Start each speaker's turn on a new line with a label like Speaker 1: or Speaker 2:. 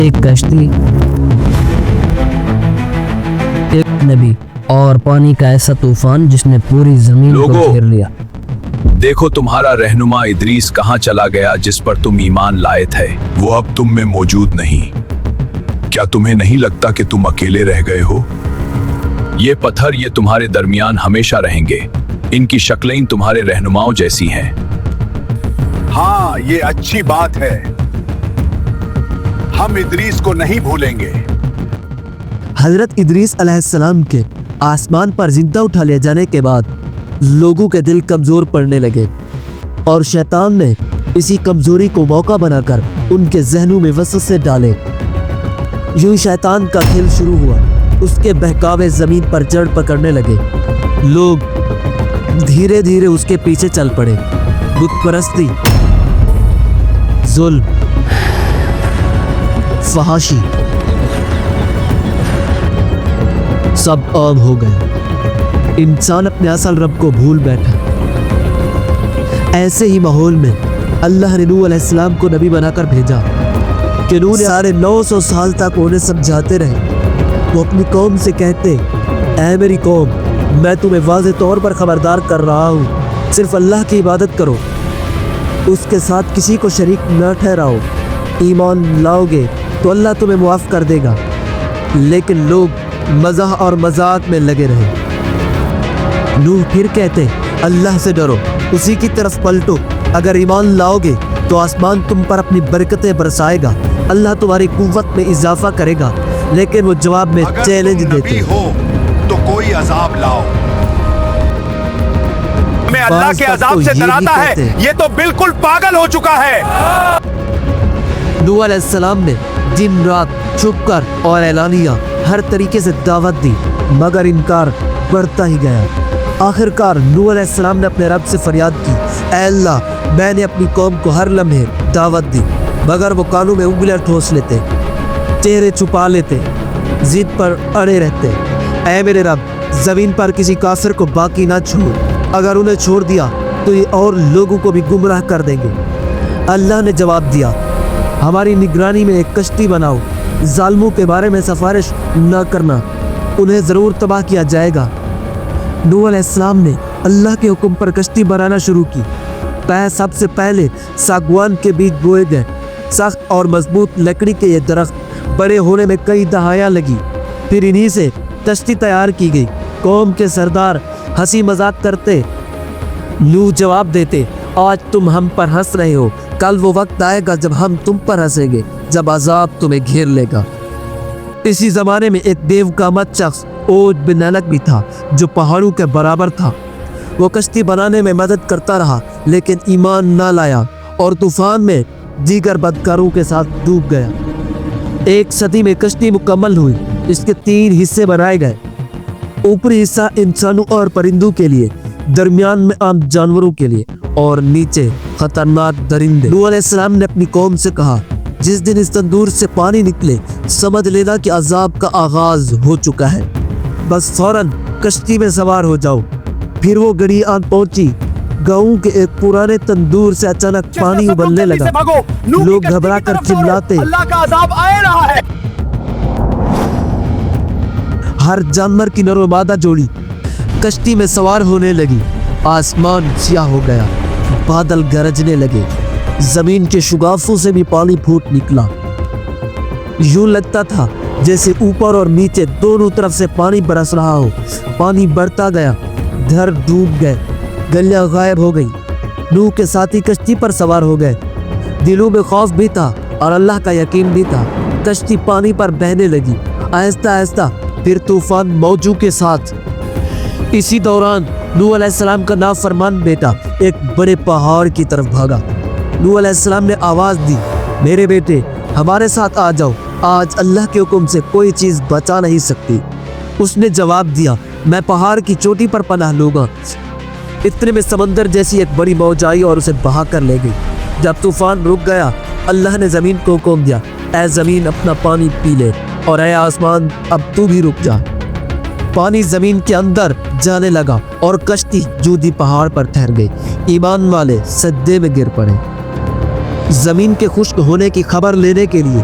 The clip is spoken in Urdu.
Speaker 1: ایک کشتی، ایک نبی اور پانی کا ایسا طوفان جس نے پوری زمین کو گھیر لیا۔
Speaker 2: دیکھو تمہارا رہنما ادریس کہاں چلا گیا جس پر تم ایمان لائے تھے، وہ اب تم میں موجود نہیں۔ کیا تمہیں نہیں لگتا کہ تم اکیلے رہ گئے ہو؟ یہ پتھر یہ تمہارے درمیان ہمیشہ رہیں گے، ان کی شکلیں تمہارے رہنماؤں جیسی ہیں۔
Speaker 3: ہاں یہ اچھی بات ہے، ہم ادریس کو نہیں بھولیں گے۔
Speaker 4: حضرت ادریس علیہ السلام کے آسمان پر زندہ اٹھا لے جانے کے بعد لوگوں کے دل کمزور پڑنے لگے اور شیطان نے اسی کمزوری کو موقع بنا کر ان کے ذہنوں میں وسوسے ڈالے۔ یوں شیطان کا کھیل شروع ہوا، اس کے بہکاوے زمین پر جڑ پکڑنے لگے۔ لوگ دھیرے دھیرے اس کے پیچھے چل پڑے۔ بت پرستی، ظلم، فحاشی سب عام ہو گئے۔ انسان اپنے اصل رب کو بھول بیٹھا۔ ایسے ہی ماحول میں اللہ نے نوح علیہ السلام کو نبی بنا کر بھیجا کہ نوح نے سارے 900 سال تک انہیں سمجھاتے رہے۔ وہ اپنی قوم سے کہتے، اے میری قوم، میں تمہیں واضح طور پر خبردار کر رہا ہوں، صرف اللہ کی عبادت کرو، اس کے ساتھ کسی کو شریک نہ ٹھہراؤ، ایمان لاؤ گے تو اللہ تمہیں معاف کر دے گا۔ لیکن لوگ مزاح اور مذاق میں لگے رہے۔ نوح پھر کہتے، اللہ سے ڈرو، اسی کی طرف پلٹو، اگر ایمان لاؤ گے تو آسمان تم پر اپنی برکتیں برسائے گا، اللہ تمہاری قوت میں اضافہ کرے گا۔ لیکن وہ جواب میں چیلنج دیتے،
Speaker 3: نبی ہو تو کوئی عذاب لاؤ۔ میں اللہ کے عذاب سے ڈراتا ہے، یہ تو بالکل پاگل ہو چکا ہے۔
Speaker 4: نوح علیہ السلام نے دن رات چھپ کر اور اعلانیہ ہر طریقے سے دعوت دی، مگر انکار بڑھتا ہی گیا۔ آخر کار نوح علیہ السلام نے اپنے رب سے فریاد کی، اے اللہ، میں نے اپنی قوم کو ہر لمحے دعوت دی، مگر وہ کانوں میں انگلیاں ٹھوس لیتے، چہرے چھپا لیتے، ضد پر اڑے رہتے۔ اے میرے رب، زمین پر کسی کافر کو باقی نہ چھوڑ، اگر انہیں چھوڑ دیا تو یہ اور لوگوں کو بھی گمراہ کر دیں گے۔ اللہ نے جواب دیا، ہماری نگرانی میں ایک کشتی بناؤ، ظالموں کے بارے میں سفارش نہ کرنا، انہیں ضرور تباہ کیا جائے گا۔ نوح علیہ السلام نے اللہ کے حکم پر کشتی بنانا شروع کی۔ سب سے پہلے ساگوان کے بیج بوئے گئے۔ سخت اور مضبوط لکڑی کے یہ درخت بڑے ہونے میں کئی دہائیاں لگی، پھر انہی سے کشتی تیار کی گئی۔ قوم کے سردار ہنسی مذاق کرتے، نوح جواب دیتے، آج تم ہم پر ہنس رہے ہو، کل وہ وقت آئے گا جب ہم تم پر ہنسیں گے، جب عذاب تمہیں گھیر لے گا۔ اسی زمانے میں ایک بیوقامت شخص اوج بن نلک بھی تھا جو پہاڑوں کے برابر تھا۔ وہ کشتی بنانے میں مدد کرتا رہا لیکن ایمان نہ لایا اور طوفان میں دیگر بدکاروں کے ساتھ ڈوب گیا۔ ایک صدی میں کشتی مکمل ہوئی، اس کے 3 حصے بنائے گئے۔ اوپری حصہ انسانوں اور پرندوں کے لیے، درمیان میں عام جانوروں کے لیے اور نیچے خطرناک درندے۔ نوح علیہ السلام نے اپنی قوم سے کہا، جس دن اس تندور سے پانی نکلے سمجھ لینا کہ عذاب کا آغاز ہو چکا ہے، بس فوراً کشتی میں سوار ہو جاؤ۔ پھر وہ گھڑی آن پہنچی، گاؤں کے ایک پرانے تندور سے اچانک پانی ابلنے لگا۔ لوگ گھبرا کر چلاتے،
Speaker 3: اللہ کا عذاب آ رہا ہے۔
Speaker 4: ہر جانور کی نر و مادہ جوڑی کشتی میں سوار ہونے لگی۔ آسمان سیاہ ہو گیا، بادل گرجنے لگے، زمین کے شگافوں سے بھی پانی پھوٹ نکلا۔ یوں لگتا تھا جیسے اوپر اور نیچے دونوں طرف سے پانی برس رہا ہو۔ پانی بڑھتا گیا، گھر ڈوب گئے، گلیاں غائب ہو گئی۔ نوح کے ساتھی کشتی پر سوار ہو گئے، دلوں میں خوف بھی تھا اور اللہ کا یقین بھی تھا۔ کشتی پانی پر بہنے لگی، آہستہ آہستہ، پھر طوفان موجوں کے ساتھ۔ اسی دوران نوح علیہ السلام کا نافرمان بیٹا ایک بڑے پہاڑ کی طرف بھاگا۔ نوح علیہ السلام نے آواز دی، میرے بیٹے ہمارے ساتھ آ جاؤ، آج اللہ کے حکم سے کوئی چیز بچا نہیں سکتی۔ اس نے جواب دیا، میں پہاڑ کی چوٹی پر پناہ لوں گا۔ اتنے میں سمندر جیسی ایک بڑی موج آئی اور اسے بہا کر لے گئی۔ جب طوفان رک گیا، اللہ نے زمین کو حکم دیا، اے زمین اپنا پانی پی لے، اور اے آسمان اب تو بھی رک جا۔ پانی زمین کے اندر جانے لگا اور کشتی جودی پہاڑ پر ٹھہر گئی۔ ایمان والے سجدے میں گر پڑے۔ زمین کے خشک ہونے کی خبر لینے کے لیے